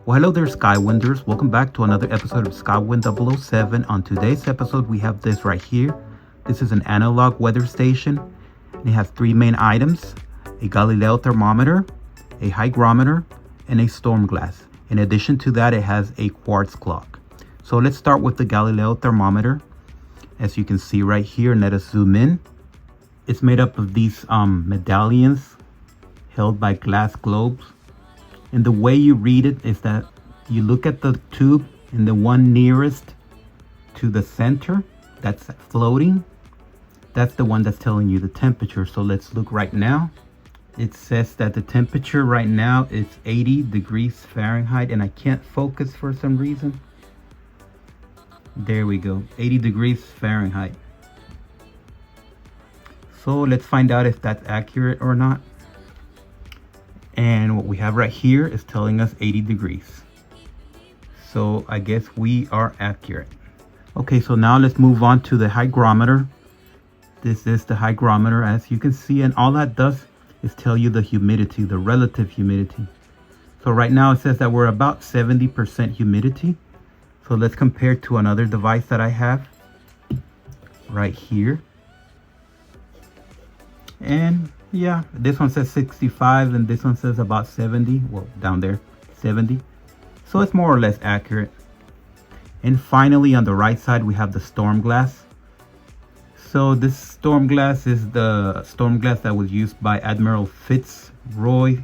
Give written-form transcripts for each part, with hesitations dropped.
Well, hello there, Skywinders. Welcome back to another episode of Skywind 007. On today's episode, we have this right here. This is an analog weather station. And it has three main items: a Galileo thermometer, a hygrometer, and a storm glass. In addition to that, it has a quartz clock. So let's start with the Galileo thermometer. As you can see right here, and let us zoom in. It's made up of these medallions held by glass globes. And the way you read it is that you look at the tube, and the one nearest to the center that's floating, that's the one that's telling you the temperature. So let's look right now. It says that the temperature right now is 80 degrees Fahrenheit, and I can't focus for some reason. There we go, 80 degrees Fahrenheit. So let's find out if that's accurate or not. And what we have right here is telling us 80 degrees. So I guess we are accurate. Okay, so now let's move on to the hygrometer. This is the hygrometer, as you can see, and all that does is tell you the humidity, the relative humidity. So right now it says that we're about 70% humidity. So let's compare to another device that I have right here. And yeah, this one says 65 and this one says about 70. Well, down there, 70. So it's more or less accurate. And finally, on the right side, we have the storm glass. So this storm glass is the storm glass that was used by Admiral Fitzroy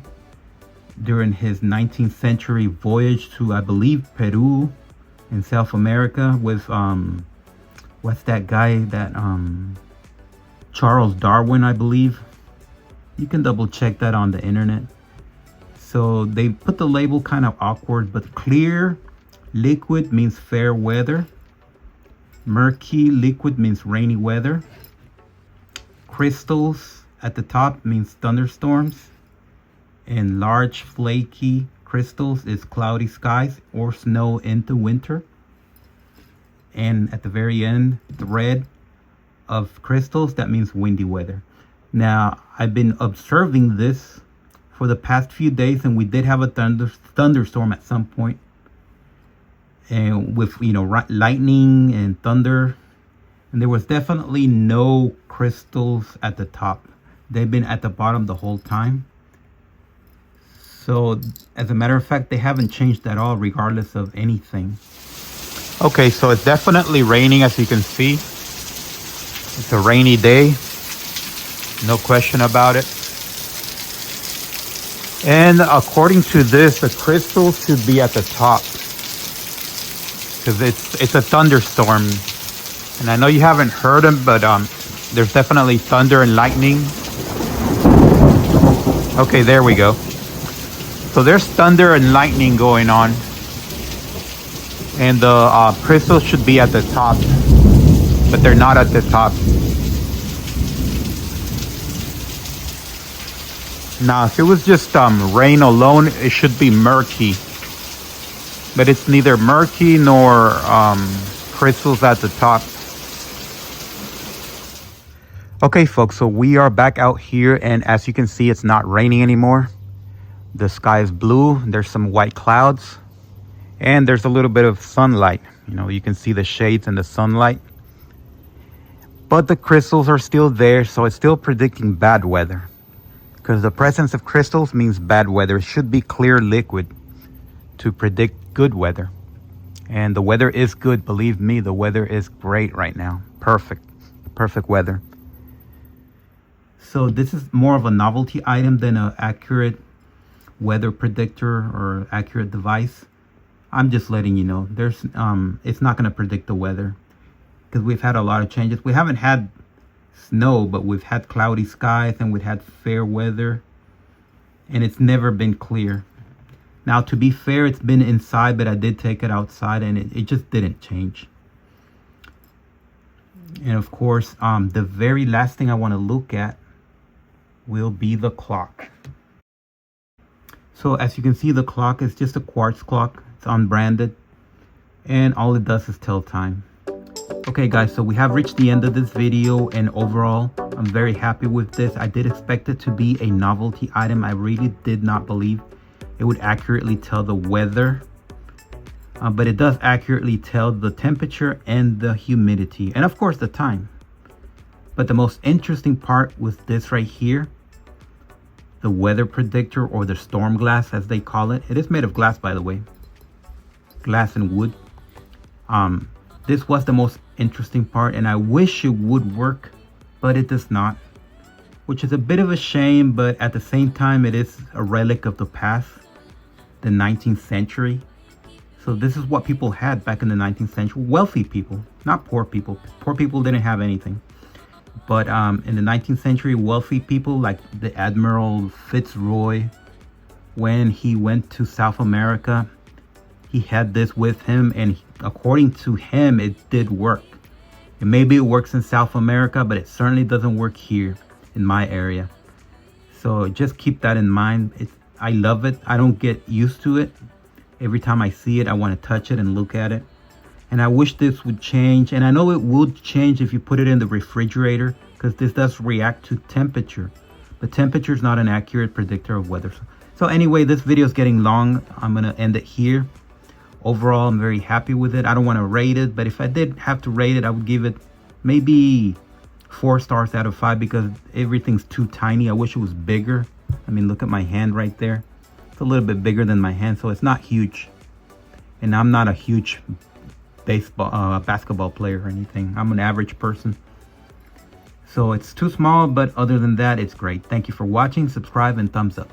during his 19th century voyage to, I believe, Peru in South America with, what's that guy that, Charles Darwin, I believe. You can double check that on the internet. So they put the label kind of awkward, but clear liquid means fair weather. Murky liquid means rainy weather. Crystals at the top means thunderstorms. And large flaky crystals is cloudy skies or snow into winter. And at the very end, the red of crystals, that means windy weather. Now, I've been observing this for the past few days, and we did have a thunderstorm at some point, and with, you know, lightning and thunder, and there was definitely no crystals at the top. They've been at the bottom the whole time. So as a matter of fact, they haven't changed at all, regardless of anything. Okay, so it's definitely raining, as you can see. It's a rainy day, no question about it. And according to this, the crystals should be at the top, because it's a thunderstorm. And I know you haven't heard them, but there's definitely thunder and lightning. Okay, there we go. So there's thunder and lightning going on, and the crystals should be at the top, but they're not at the top. Now, if it was just rain alone, it should be murky, but it's neither murky nor crystals at the top. Okay, folks, so we are back out here, and as you can see, it's not raining anymore. The sky is blue. There's some white clouds, and there's a little bit of sunlight. You know, you can see the shades in the sunlight. But the crystals are still there, so it's still predicting bad weather. Because the presence of crystals means bad weather. It should be clear liquid to predict good weather. And the weather is good, believe me, the weather is great right now. Perfect weather. So this is more of a novelty item than an accurate weather predictor or accurate device. I'm just letting you know, there's it's not going to predict the weather, because we've had a lot of changes. We haven't had snow, but we've had cloudy skies and we've had fair weather, and it's never been clear. Now, to be fair, it's been inside, but I did take it outside, and it just didn't change. And of course, the very last thing I want to look at will be the clock. So as you can see, the clock is just a quartz clock. It's unbranded, and all it does is tell time. Okay guys, so we have reached the end of this video, and overall I'm very happy with this. I did expect it to be a novelty item. I really did not believe it would accurately tell the weather, but it does accurately tell the temperature and the humidity, and of course the time. But the most interesting part with this right here, the weather predictor, or the storm glass as they call it. It is made of glass, by the way, glass and wood. This was the most interesting part, and I wish it would work, but it does not, which is a bit of a shame, but at the same time it is a relic of the past, the 19th century. So this is what people had back in the 19th century. Wealthy people, not poor people. Poor people didn't have anything. But in the 19th century, wealthy people like the Admiral Fitzroy, when he went to South America, he had this with him, and according to him, it did work. And maybe it works in South America, but it certainly doesn't work here in my area. So just keep that in mind. I love it. I don't get used to it. Every time I see it, I want to touch it and look at it. And I wish this would change. And I know it would change if you put it in the refrigerator, because this does react to temperature. But temperature is not an accurate predictor of weather. So anyway, this video is getting long. I'm going to end it here. Overall, I'm very happy with it. I don't want to rate it, but if I did have to rate it, I would give it maybe 4 stars out of 5, because everything's too tiny. I wish it was bigger. I mean, look at my hand right there. It's a little bit bigger than my hand, so it's not huge. And I'm not a huge basketball player or anything. I'm an average person. So it's too small, but other than that, it's great. Thank you for watching. Subscribe and thumbs up.